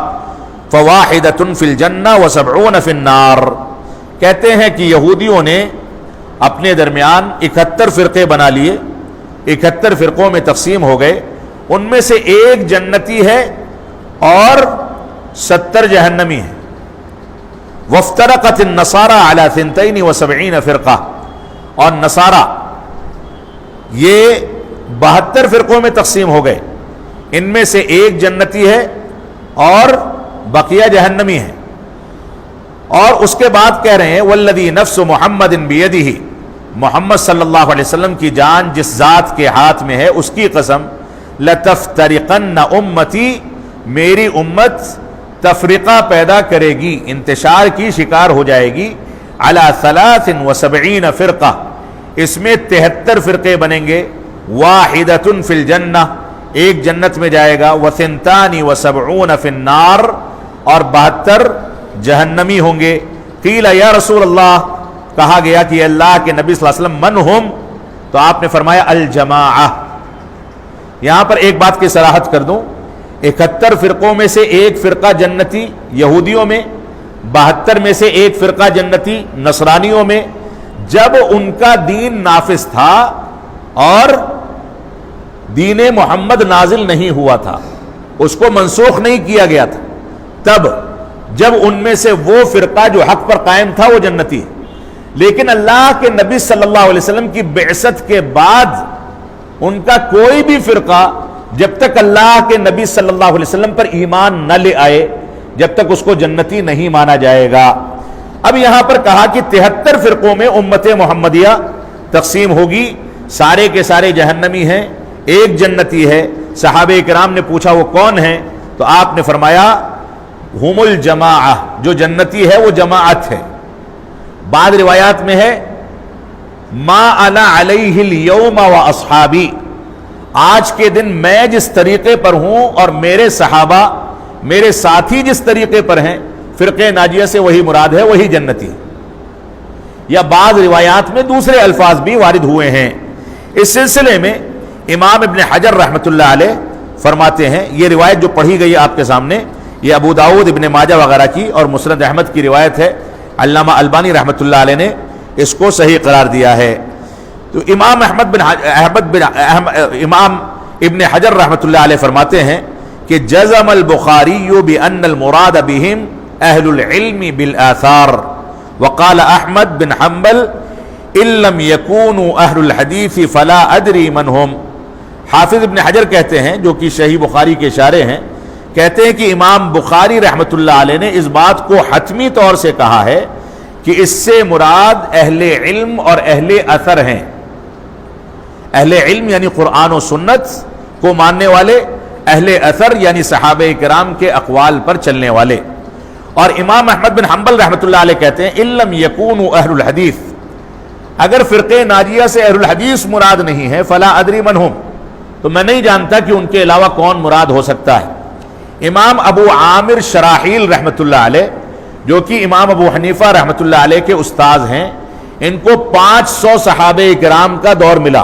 فواحدۃ فی الجنہ و70 فی النار۔ کہتے ہیں کہ یہودیوں نے اپنے درمیان 71 فرقے بنا لیے، 71 فرقوں میں تقسیم ہو گئے، ان میں سے ایک جنتی ہے اور 70 جہنمی ہیں۔ وافترقت النصارى على 72 فرقہ، اور نصارہ یہ 72 فرقوں میں تقسیم ہو گئے، ان میں سے ایک جنتی ہے اور بقیہ جہنمی ہیں۔ اور اس کے بعد کہہ رہے ہیں والذی نفس محمد بیدہ، محمد صلی اللہ علیہ وسلم کی جان جس ذات کے ہاتھ میں ہے اس کی قسم، لتفترقن امتی، میری امت تفریقہ پیدا کرے گی، انتشار کی شکار ہو جائے گی، علی 73 فرقہ، اس میں 73 فرقے بنیں گے، واحدۃ فی الجنہ، ایک جنت میں جائے گا، وثنتان وسبعون فی النار، اور 72 جہنمی ہوں گے۔ قیل یا رسول اللہ، کہا گیا کہ اللہ کے نبی صلی اللہ علیہ وسلم من ہم، تو آپ نے فرمایا الجماعہ۔ یہاں پر ایک بات کی صراحت کر دوں، 71 فرقوں میں سے ایک فرقہ جنتی یہودیوں میں، 72 میں سے ایک فرقہ جنتی نصرانیوں میں، جب ان کا دین نافذ تھا اور دین محمد نازل نہیں ہوا تھا، اس کو منسوخ نہیں کیا گیا تھا، تب جب ان میں سے وہ فرقہ جو حق پر قائم تھا وہ جنتی ہے۔ لیکن اللہ کے نبی صلی اللہ علیہ وسلم کی بعثت کے بعد ان کا کوئی بھی فرقہ جب تک اللہ کے نبی صلی اللہ علیہ وسلم پر ایمان نہ لے آئے، جب تک اس کو جنتی نہیں مانا جائے گا۔ اب یہاں پر کہا کہ 73 فرقوں میں امت محمدیہ تقسیم ہوگی، سارے کے سارے جہنمی ہیں، ایک جنتی ہے۔ صحابہ کرام نے پوچھا وہ کون ہیں؟ تو آپ نے فرمایا ہم الجماعہ، جو جنتی ہے وہ جماعت ہے۔ بعض روایات میں ہے ما انا علیہ اليوم واصحابی، آج کے دن میں جس طریقے پر ہوں اور میرے صحابہ میرے ساتھی جس طریقے پر ہیں، فرقہ ناجیہ سے وہی مراد ہے، وہی جنتی۔ یا بعض روایات میں دوسرے الفاظ بھی وارد ہوئے ہیں۔ اس سلسلے میں امام ابن حجر رحمۃ اللہ علیہ فرماتے ہیں، یہ روایت جو پڑھی گئی آپ کے سامنے یہ ابو داؤد ابن ماجہ وغیرہ کی اور مسند احمد کی روایت ہے، علامہ البانی رحمۃ اللہ علیہ نے اس کو صحیح قرار دیا ہے۔ تو امام امام ابن حجر رحمۃ اللہ علیہ فرماتے ہیں کہ جزم البخاری بان المراد بهم اہل العلم بالآثار، وقال احمد بن حنبل ان لم يكونوا اہل الحدیث فلا ادری من هم۔ حافظ ابن حجر کہتے ہیں، جو کہ صحیح بخاری کے شارح ہیں، کہتے ہیں کہ امام بخاری رحمۃ اللہ علیہ نے اس بات کو حتمی طور سے کہا ہے کہ اس سے مراد اہل علم اور اہل اثر ہیں۔ اہل علم یعنی قرآن و سنت کو ماننے والے، اہل اثر یعنی صحابہ کرام کے اقوال پر چلنے والے۔ اور امام احمد بن حنبل رحمۃ اللہ علیہ کہتے ہیں ان لم یکونوا اہل الحدیث، اگر فرقہ ناجیہ سے اہل الحدیث مراد نہیں ہے، فلا ادری من ہم، تو میں نہیں جانتا کہ ان کے علاوہ کون مراد ہو سکتا ہے۔ امام ابو عامر شراحیل رحمۃ اللہ علیہ، جو کہ امام ابو حنیفہ رحمۃ اللہ علیہ کے استاذ ہیں، ان کو 500 صحابہ کرام کا دور ملا،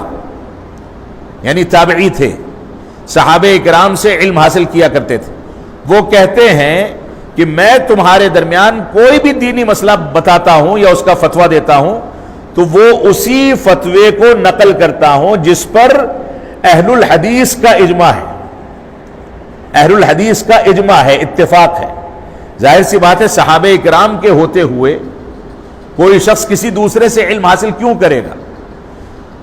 یعنی تابعی تھے، صحابہ کرام سے علم حاصل کیا کرتے تھے۔ وہ کہتے ہیں کہ میں تمہارے درمیان کوئی بھی دینی مسئلہ بتاتا ہوں یا اس کا فتویٰ دیتا ہوں تو وہ اسی فتوے کو نقل کرتا ہوں جس پر اہل الحدیث کا اجماع ہے، اہل الحدیث کا اجماع ہے، اتفاق ہے۔ ظاہر سی بات ہے صحابہ کرام کے ہوتے ہوئے کوئی شخص کسی دوسرے سے علم حاصل کیوں کرے گا؟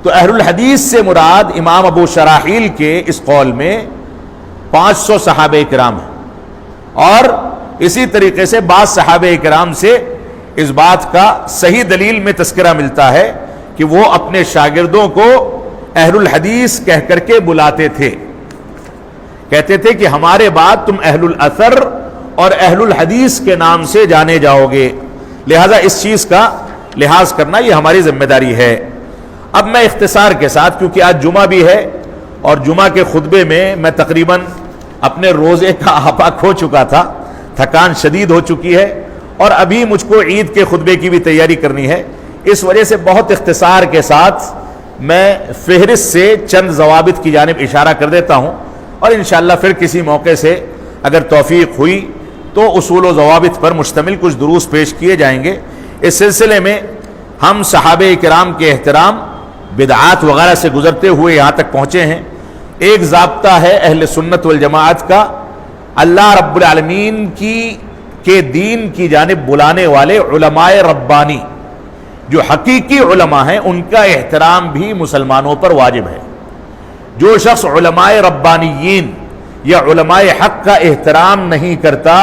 تو اہل الحدیث سے مراد امام ابو شراحیل کے اس قول میں 500 صحابہ کرام ہیں، اور اسی طریقے سے بعض صحابہ کرام سے اس بات کا صحیح دلیل میں تذکرہ ملتا ہے کہ وہ اپنے شاگردوں کو اہل الحدیث کہہ کر کے بلاتے تھے، کہتے تھے کہ ہمارے بعد تم اہل الاثر اور اہل الحدیث کے نام سے جانے جاؤ گے، لہذا اس چیز کا لحاظ کرنا یہ ہماری ذمہ داری ہے۔ اب میں اختصار کے ساتھ، کیونکہ آج جمعہ بھی ہے اور جمعہ کے خطبے میں تقریباً اپنے روزے کا آپا کھو چکا تھا، تھکان شدید ہو چکی ہے، اور ابھی مجھ کو عید کے خطبے کی بھی تیاری کرنی ہے، اس وجہ سے بہت اختصار کے ساتھ میں فہرست سے چند ضوابط کی جانب اشارہ کر دیتا ہوں، اور انشاءاللہ پھر کسی موقع سے اگر توفیق ہوئی تو اصول و ضوابط پر مشتمل کچھ دروس پیش کیے جائیں گے۔ اس سلسلے میں ہم صحابہ کرام کے احترام، بدعات وغیرہ سے گزرتے ہوئے یہاں تک پہنچے ہیں۔ ایک ضابطہ ہے اہل سنت والجماعت کا، اللہ رب العالمین کے دین کی جانب بلانے والے علماء ربانی، جو حقیقی علماء ہیں، ان کا احترام بھی مسلمانوں پر واجب ہے۔ جو شخص علماء ربانیین یا علماء حق کا احترام نہیں کرتا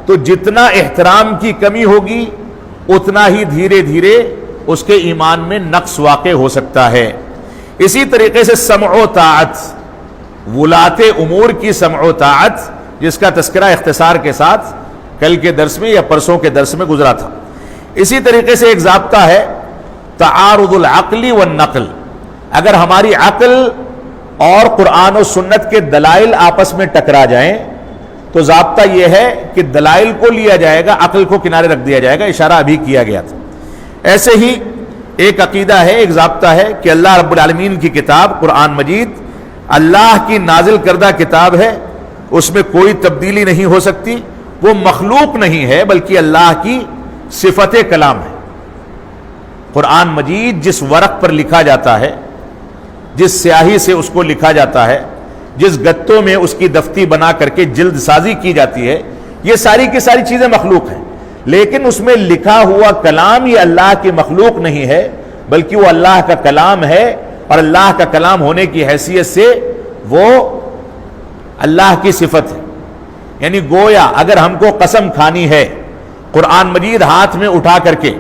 تو جتنا احترام کی کمی ہوگی اتنا ہی دھیرے دھیرے اس کے ایمان میں نقص واقع ہو سکتا ہے۔ اسی طریقے سے سمع و طاعت، ولاۃ امور کی سمع و طاعت، جس کا تذکرہ اختصار کے ساتھ کل کے درس میں یا پرسوں کے درس میں گزرا تھا۔ اسی طریقے سے ایک ضابطہ ہے تعارض العقل والنقل، اگر ہماری عقل اور قرآن و سنت کے دلائل آپس میں ٹکرا جائیں تو ضابطہ یہ ہے کہ دلائل کو لیا جائے گا، عقل کو کنارے رکھ دیا جائے گا، اشارہ ابھی کیا گیا تھا۔ ایسے ہی ایک عقیدہ ہے، ایک ضابطہ ہے کہ اللہ رب العالمین کی کتاب قرآن مجید اللہ کی نازل کردہ کتاب ہے، اس میں کوئی تبدیلی نہیں ہو سکتی، وہ مخلوق نہیں ہے بلکہ اللہ کی صفت کلام ہے۔ قرآن مجید جس ورق پر لکھا جاتا ہے، جس سیاہی سے اس کو لکھا جاتا ہے، جس گتوں میں اس کی دفتی بنا کر کے جلد سازی کی جاتی ہے، یہ ساری کی ساری چیزیں مخلوق ہیں، لیکن اس میں لکھا ہوا کلام یہ اللہ کی مخلوق نہیں ہے بلکہ وہ اللہ کا کلام ہے، اور اللہ کا کلام ہونے کی حیثیت سے وہ اللہ کی صفت ہے۔ یعنی گویا اگر ہم کو قسم کھانی ہے قرآن مجید ہاتھ میں اٹھا کر کے،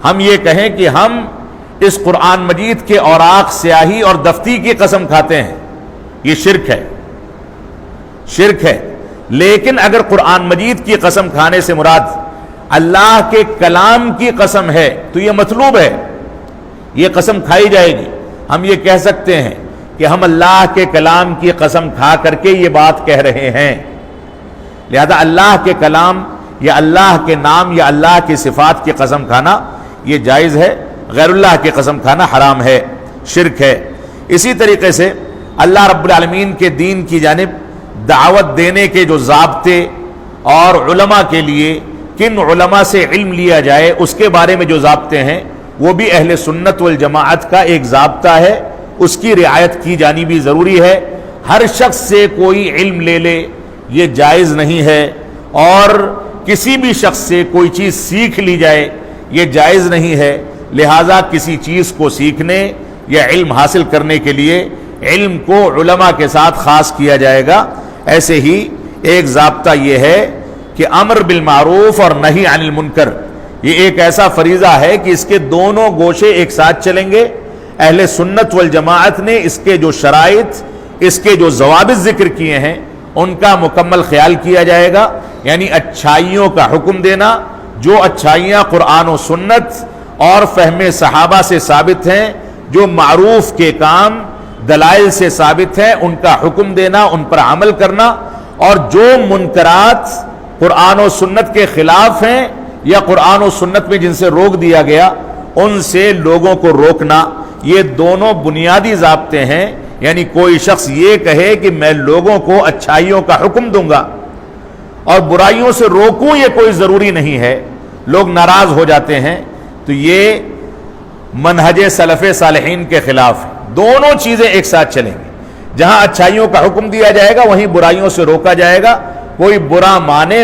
ہم یہ کہیں کہ ہم اس قرآن مجید کے اوراق سیاہی اور دفتی کی قسم کھاتے ہیں، یہ شرک ہے، شرک ہے۔ لیکن اگر قرآن مجید کی قسم کھانے سے مراد اللہ کے کلام کی قسم ہے تو یہ مطلوب ہے، یہ قسم کھائی جائے گی۔ ہم یہ کہہ سکتے ہیں کہ ہم اللہ کے کلام کی قسم کھا کر کے یہ بات کہہ رہے ہیں، لہذا اللہ کے کلام یا اللہ کے نام یا اللہ کی صفات کی قسم کھانا یہ جائز ہے، غیر اللہ کی قسم کھانا حرام ہے، شرک ہے۔ اسی طریقے سے اللہ رب العالمین کے دین کی جانب دعوت دینے کے جو ضابطے اور علماء کے لیے کن علماء سے علم لیا جائے اس کے بارے میں جو ضابطے ہیں وہ بھی اہل سنت والجماعت کا ایک ضابطہ ہے، اس کی رعایت کی جانی بھی ضروری ہے۔ ہر شخص سے کوئی علم لے لے یہ جائز نہیں ہے، اور کسی بھی شخص سے کوئی چیز سیکھ لی جائے یہ جائز نہیں ہے، لہٰذا کسی چیز کو سیکھنے یا علم حاصل کرنے کے لیے علم کو علماء کے ساتھ خاص کیا جائے گا۔ ایسے ہی ایک ضابطہ یہ ہے کہ امر بالمعروف اور نہی عن المنکر یہ ایک ایسا فریضہ ہے کہ اس کے دونوں گوشے ایک ساتھ چلیں گے۔ اہل سنت والجماعت نے اس کے جو شرائط، اس کے جو ضوابط ذکر کیے ہیں ان کا مکمل خیال کیا جائے گا، یعنی اچھائیوں کا حکم دینا، جو اچھائیاں قرآن و سنت اور فہم صحابہ سے ثابت ہیں، جو معروف کے کام دلائل سے ثابت ہیں ان کا حکم دینا، ان پر عمل کرنا، اور جو منکرات قرآن و سنت کے خلاف ہیں یا قرآن و سنت میں جن سے روک دیا گیا ان سے لوگوں کو روکنا، یہ دونوں بنیادی ضابطے ہیں۔ یعنی کوئی شخص یہ کہے کہ میں لوگوں کو اچھائیوں کا حکم دوں گا اور برائیوں سے روکوں، یہ کوئی ضروری نہیں ہے، لوگ ناراض ہو جاتے ہیں، تو یہ منہج سلف صالحین کے خلاف ہے۔ دونوں چیزیں ایک ساتھ چلیں گی، جہاں اچھائیوں کا حکم دیا جائے گا وہیں برائیوں سے روکا جائے گا۔ کوئی برا مانے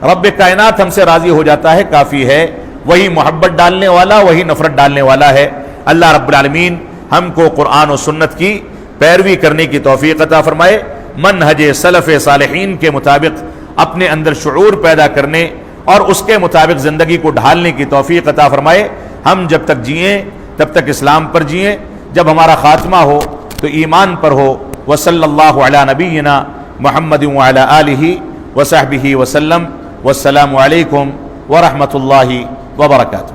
رب کائنات ہم سے راضی ہو جاتا ہے کافی ہے، وہی محبت ڈالنے والا وہی نفرت ڈالنے والا ہے۔ اللہ رب العالمین ہم کو قرآن و سنت کی پیروی کرنے کی توفیق عطا فرمائے، منہج سلف صالحین کے مطابق اپنے اندر شعور پیدا کرنے اور اس کے مطابق زندگی کو ڈھالنے کی توفیق عطا فرمائے۔ ہم جب تک جئیں تب تک اسلام پر جئیں، جب ہمارا خاتمہ ہو تو ایمان پر ہو۔ وصلی اللہ علی نبینا محمد وعلی آلہ وصحبہ وسلم، والسلام علیکم ورحمۃ اللہ وبرکاتہ۔